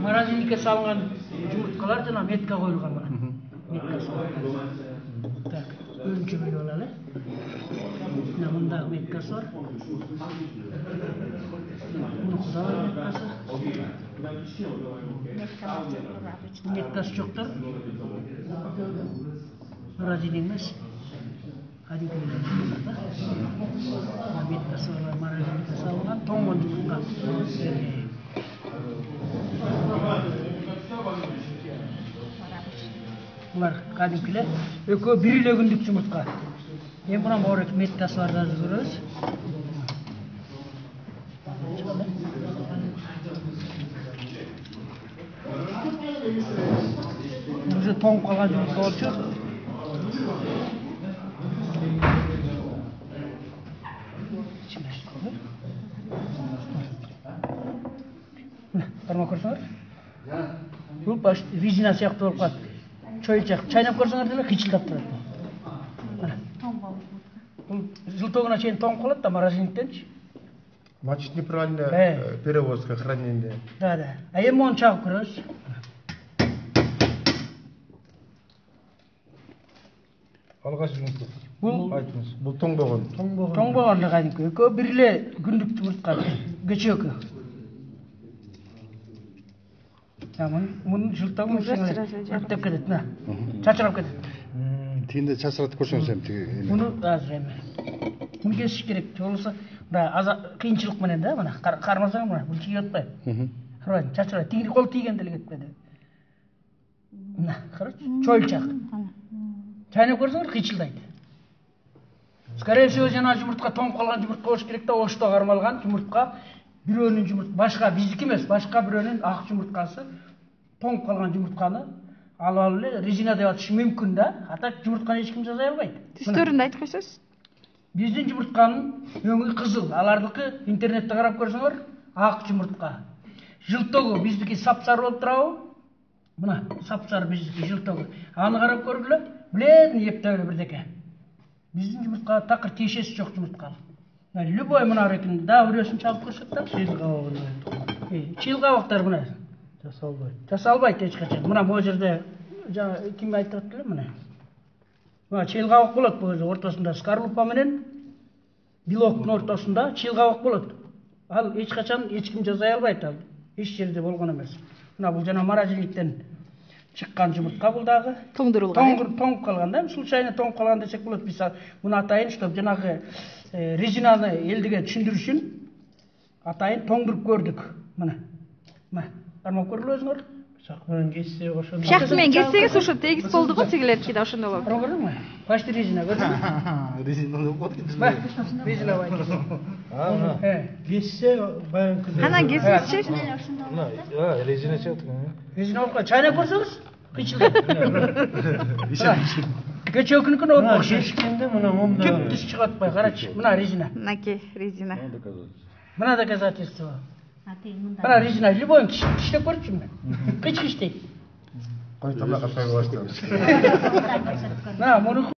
Морозильникке салынған жұмыртқалар жана метка коюлган мына. Метка так, önce böyle olalım. Mında metkası var. Bunu kudalar metkası. Metkası çoktur. Marazilinmez. Hadi gidelim. Metkası var. Marazilinmez alınan tombon yumurtkan. Bunlar kadimkiler. Ökö birle gündük жұмыртқа. Мен бuna морек меткасы бар жазып көрөбүз. Уже тоңуп калган жұмыртқа болчу. Барма көрсөңөр. Бул баш резина сыяктуу болуп калат. Чайнап көрсөңөр деле кычылдап турат. Желтогуна чейин тоң калат да морозильниктенчи. Значит, неправильная перевозка, хранение. Да. А эми мону чагып көрөбүз. Алгач жұмыртқа. Бул айтыңыз. Бул тоң болгон. Тоң болгондо кадимки. Экөө бирле күндүк жұмыртқа. Кечөөкү. Мунун жылтогун өтүп кетет, на. Чачырап кетет. Тиинде чачыратып көрсөңүз эми тиги. Муну азыр эми. Муну кесиш керек. Болбосо мына кыйынчылык менен да мына кармасаң мына бул чыгып атпайбы? Карабайсың, чачырат. Тиги кол тийген деле кетпеди. Мына, карачы, чойлчак. Чайнап көрсөңөр кыйчылдайт. Скорее всего, жана жұмыртқа тоңуп калган жұмыртқа болуш керек да, ошто кармалган жұмыртқа. Бирөөнүн жұмыртқа, башка биздики эмес, башка бирөөнүн ак жұмырткасы тоңуп калган жұмыртканы алып эле резина деп атышы мүмкүн да. Ата жұмыртканы эч ким жасай албайт. Түстөрүндү айтып койсоңуз. Биздин жұмыртканын өңү кызыл, алардыкы интернетте карап көрсөңөр ак жұмыртка. Жылтогу биздики сапсары болуп турабы? Мына сапсары биздики жылтогу. Аны карап көргүлө, билетин эптеп эле бирдеке. Биздин жұмыртка такыр тиешеси жок жұмыртка. Любой мына рекин да үрөсүн чалып көрсөт да. Чыйыл кабактар мына. Жасалбайт эч качан. Мына бул жерде ким айтып атты эле мына. Мына чыйыл кабак болот бул жерде ортосунда скорлупа менен белоктун ортосунда чыйыл кабак болот. Ал эч качан эч ким жасай албайт ал. Эч жерде болгон эмес. Мына бул жана морозильниктен чыккан жұмыртқа бул дагы. Тоңдурулган. Тоңуп калган да, случайно тоңуп калган десек болот. Биз муну атайын, чтоб жанагы резинаны элдиге түшүндүрүш үчүн атайын тоңдуруп көрдүк. Мына. Кармап көргүлө өзүңөр. Пышак менен кессе ошондо. Пышак менен кессеңиз ошо тегиз болду го, тигилерки да ошондо болду. Көрдүңүзбү? Почти резина көрдүңүзбү? Резина деп коет. Резина бар. Кессе баягы. Кана кесиңизчи? Резина чыгат. Резина болуп калат. Чайнап көрсөңүз, кыйчылдайт. Кечөөкүнүкүнө болуп Шешкенде мына монда. Түп-түз чыгып атпай, карачы. Мына резина. Мынаки резина. Мына доказательство. Мына резина любой тиштеп көрчү мына. Кыч-кыч дейт. Кой тамакка сойгош. Мына муну